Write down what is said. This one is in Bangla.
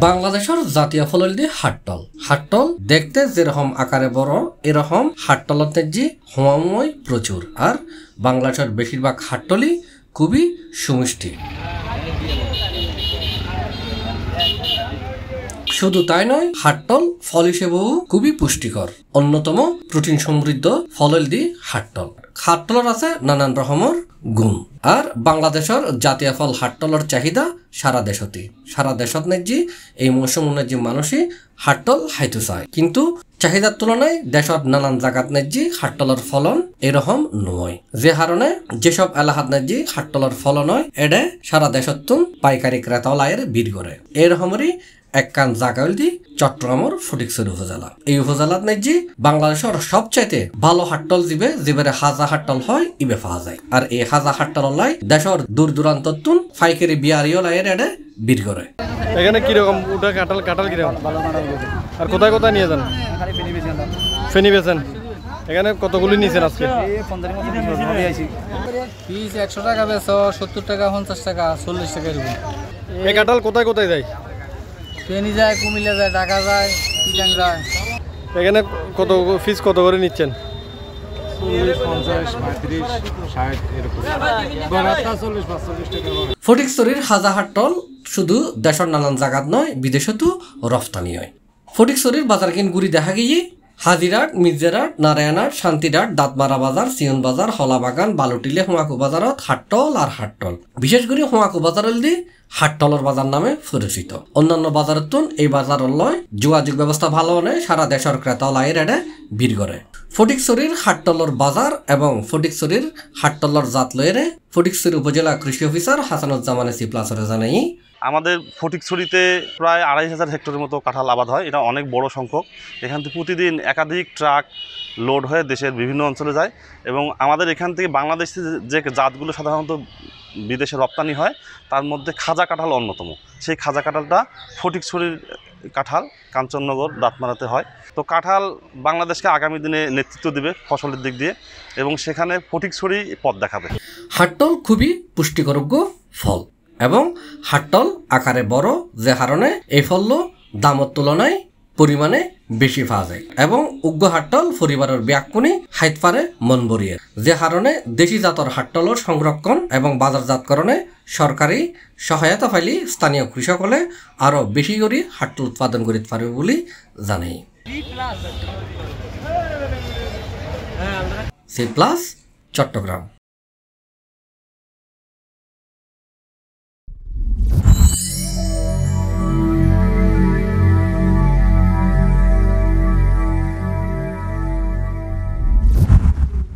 বাংলাদেশের জাতীয় ফল হল হাট্টল। হাট্টল দেখতে যেরকম আকারে বড় এরকম হাট্টলের তেজি হোমাময় প্রচুর। আর বাংলাদেশের বেশিরভাগ হাট্টলই খুবই সুমিষ্টি। শুধু তাই নয়, হাট্টল ফল হিসেবেও খুবই পুষ্টিকর। অন্যতম প্রোটিন সমৃদ্ধ ফল হল হাট্টল। হাট্টলের আছে নানান রকমের গুণ। আর বাংলাদেশের জাতীয় ফল হাট্টলের চাহিদা সারা দেশত নেজি এই মৌসুম নেজি মানুষই হাট্টল খাইতে চায়। কিন্তু চাহিদার তুলনায় দেশের নানান জায়গাত নেজি হাট্টলের ফলন এরকম নয়। যে কারণে যেসব এলাকাত নেজি হাট্টলের ফলন হয় এডে সারা দেশত পাইকারি ক্রেতাওয়ালায়ের ভিড় করে। এরকমই একখান জায়গা হল চট্টগ্রামের ফটিকছড়ি উপজেলা। এই উপজেলাত নেজি বাংলাদেশের সবচাইতে ভালো হাট্টল যেবারে হাজা হাট্টল হয় ইবে পাওয়া যায়। আর এই হাজা হাট্টল লাই দেশের দূর দূরান্ত পাইকারি বিয়ারিও লাইয়ের এডে ভিড় করে। এখানে কিরকম উঠা কাঁঠাল কিরকম আর কোথায় কোথায় নিয়ে যান? ফেনি বেছেন। এখানে কতগুলি নিয়েছেন আজকে? 100 টাকা বেচো, 70 টাকা, 50 টাকা, 40 টাকা এরকম। এই কাঁঠাল কোথায় কোথায় যায়? ফেনি যায়, কুমিল্লা যায়, ঢাকা যায়, চিটাং যায়। এখানে কত ফিস কত করে নিচ্ছেন? 40, 50, 35, 60 এরকম। বড়টা 40, 45 টাকা। ফটিকছড়ির হাজা হাট্টল শুধু দেশের নানান জায়গাত নয় বিদেশেতো রফতানি হয়। ফটিকছড়ির বাজার কিন ঘুরি দেখা গিয়ে হাজিরাট, মির্জারাট, নারায়ণাট, শান্তিরাট, দাঁতমারা বাজার, সিয়ন বাজার, হলাবাগান, বালুটিলে, হোমাকু বাজারত হাট্টল আর হাট্টল। বিশেষ করে হোমাকু বাজার হল হাট্টলের বাজার নামে পরিচিত। অন্যান্য বাজারের এই বাজার লয় যোগাযোগ ব্যবস্থা ভালো নেই, সারা দেশের ক্রেতাওয়ালায়ের এডে ভিড় করে। ফটিকছড়ির হাট্টলের বাজার এবং ফটিকছড়ির হাট্টলের জাত লয়ের ফটিকছড়ি উপজেলা কৃষি অফিসার হাসানুজ্জামান সিপ্লাসরে জানাই, আমাদের ফটিকছড়িতে প্রায় 2500 হেক্টরের মতো কাঁঠাল আবাদ হয়। এটা অনেক বড় সংখ্যক। এখান থেকে প্রতিদিন একাধিক ট্রাক লোড হয়ে দেশের বিভিন্ন অঞ্চলে যায় এবং আমাদের এখান থেকে বাংলাদেশে যে জাতগুলো সাধারণত বিদেশে রপ্তানি হয় তার মধ্যে খাজা কাঁঠাল অন্যতম। সেই খাজা কাঁঠালটা ফটিকছড়ির কাঁঠাল কাঞ্চননগর দাঁতমারাতে হয়। তো কাঁঠাল বাংলাদেশকে আগামী দিনে নেতৃত্ব দেবে ফসলের দিক দিয়ে এবং সেখানে ফটিকছড়ি পথ দেখাবে। হাট্টল খুবই পুষ্টিকরযোগ্য ফল এবং হাট্টল আকারে বড়, যে কারণে এই ফল দামের তুলনায় পরিমাণে বেশি পাওয়া যায় এবং উগ্র হাট্টল পরিবারের ব্যাকুনি হাইত পারে মন ভরিয়ে। যে কারণে দেশি জাতর হাট্টলের সংরক্ষণ এবং বাজারজাতকরণে সরকারি সহায়তা পাইলে স্থানীয় কৃষক হলে আরও বেশি করে হাট্টল উৎপাদন করতে পারবে বলে জানাই। C plus Chittagong.